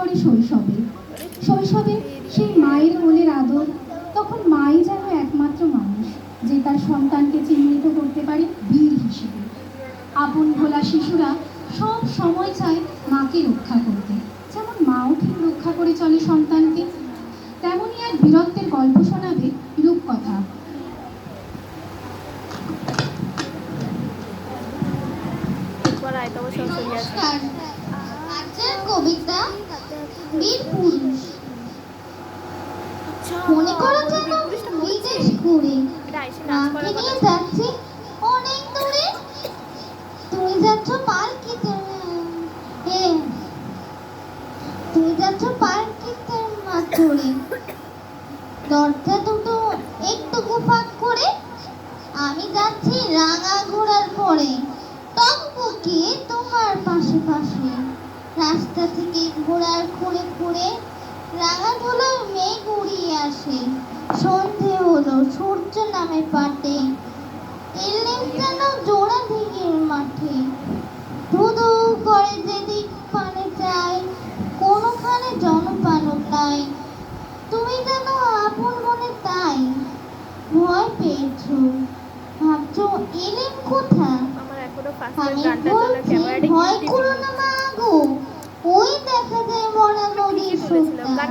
পড়ে শৈশবে। শৈশবে সেই মায়ের কোলের আদর, তখন মাই যেন একমাত্র মানুষ যে তার সন্তানকে চিহ্নিত করতে পারে বীর হিসেবে। আপন ভোলা শিশুরা সব সময় চায় মাকে রক্ষা করতে, যেমন মাও ঠিক রক্ষা করে চলে সন্তানকে। তেমনই এক বীরত্বের গল্প শোনাবে রূপকথা। নমস্কার। আজকের কবিতা বীর পুরুষ। মনে করো যেন বিদেশ ঘুরে মাকে নিয়ে যাচ্ছি অনেক দূরে। তুমি যাচ্ছ পালকিতে, তুমি যাচ্ছ পালকিতে মাথুরে। দরজা দুটো একটু ফাঁক করে আমি যাচ্ছি রাঙা ঘোড়ার পরে। টকবকে তোমার পাশে পাশে রাস্তা থেকে ঘোড়ার খুঁড়ে খুঁড়ে রাঙা ধুলোয় মেঘ উড়িয়ে আসে। সন্ধে হলো, সূর্য নামে পাটে, এলেন যেন জোড়া দিঘির মাঠে। ধুধু করে যেদিক পানে চাই, কোনোখানে জনপানব নাই। তুমি যেন আপন মনে তাই ভয় পেয়েছো, ভাবছো এলেন কোথা। আমি বলছি ভয় করো না মা গো, ওই দেখা যায় মরা নদীর সুরটা।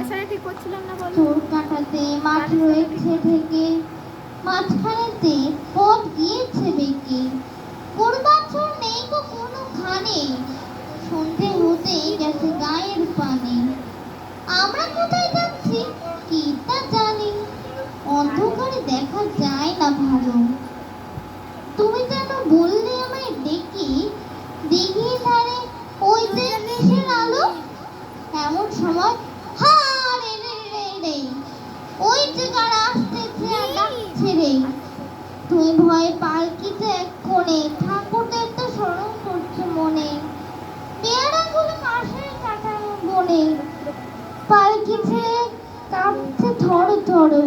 চোর কাটাতে মাঠ রয়েছে ঢেকে, মাঝখানেতে পথ গিয়েছে বেঁকে। পূর্বাঞ্চল নেই গো কোনোখানে, সন্ধে হতেই গেছে গায়ের পানে। আমরা কোথায় যাচ্ছি কি তা জানি, অন্ধকারে দেখা যায় না ভালো। তুমি যেন বললে আমায় ডেকে, দিঘির ধারে ওই যে কিসের আলো। এমন সময় হা রে রে রে রে, ওই যে গাড়া আসতেছে আর ডাকছে রে। তুমি ভয়ে পালকিতে এক কোণে, ঠাকুরদের তো স্মরণ করছে মনে। পেয়ারাগুলো মাসের কাটানো বনে, পালকি ছেড়ে কাঁপছে থরো থরো।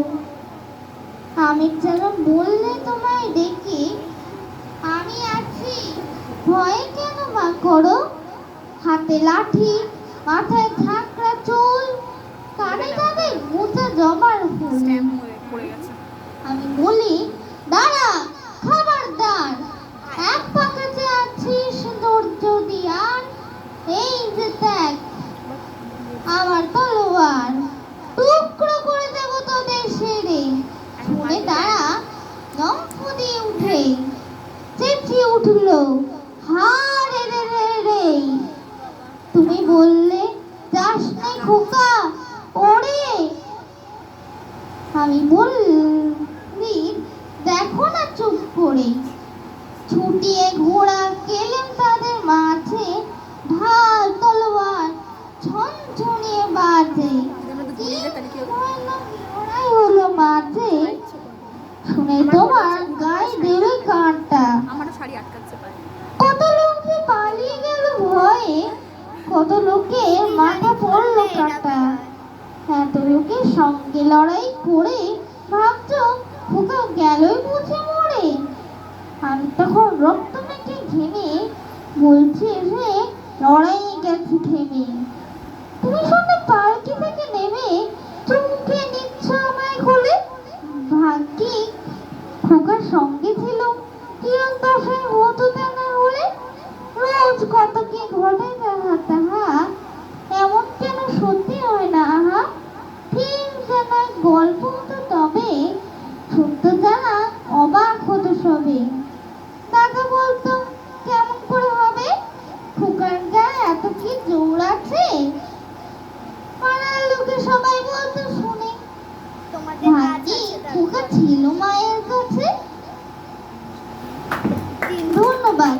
আমি যেন বললে তোমায় ডেকে, আমি আছি ভয়ে কেন মা করো। হাতে লাঠি, মাথায় ঝাঁকড়া চুল, কানে কানে মোচা জমার ফুল। আমি বলি দাঁড়া খবরদার, এক পাকাতে আছিস ধৈর্য দিয়ার। এই যে দেখ আমার তলোয়ার, টুকরো করে দেবো তোদের সেরে। শুনে তারা দম্প দিয়ে উঠে চেঁচিয়ে উঠল হা রে রে রে রে। তুমি বললে যাস নাই খোকা ওরে। আমি বললি দেখো না চুপ করে। ছুটিয়ে ঘোড়া গেলেন তাদের মাঝে, ঢাল তলোয়ার ঝনঝনিয়ে বাজে। লড়াই হলো মাঝে, শুনে তোমার গায়ে দিল কাঁটা। কত লোক যে পালিয়ে গেল ভয়ে, কত লোকের মাথা পড়লো কাটা। এত লোকের সঙ্গে লড়াই করে ভাবছো খোকা গেলই বুঝে মরে। আমি তখন রক্ত মেখে ঘেমে বলছি রে লড়াই গেছে থেমে। তুমি শুনে পালকি থেকে নেমে চুমকে নিচ্ছ আমায় কোলে। ভাগ্যি খোকার সঙ্গে ছিল, কিরণ দশায় হতো তা না হলে। রোজ কত কি ঘটে যাহা তাহা, এমন কেন সত্যি হয় না আহা। ঠিক যেন গল্প হতো তবে, সত্য জানা অবাক হতো সবে। দাদা বলতো কেমন করে হবে, খোকার গায়ে এত কি জোর আছে। পাড়ার লোকে সবাই বলতো শুনে, ভাগ্যি খোকা ছিল মায়ের কাছে। ধন্যবাদ।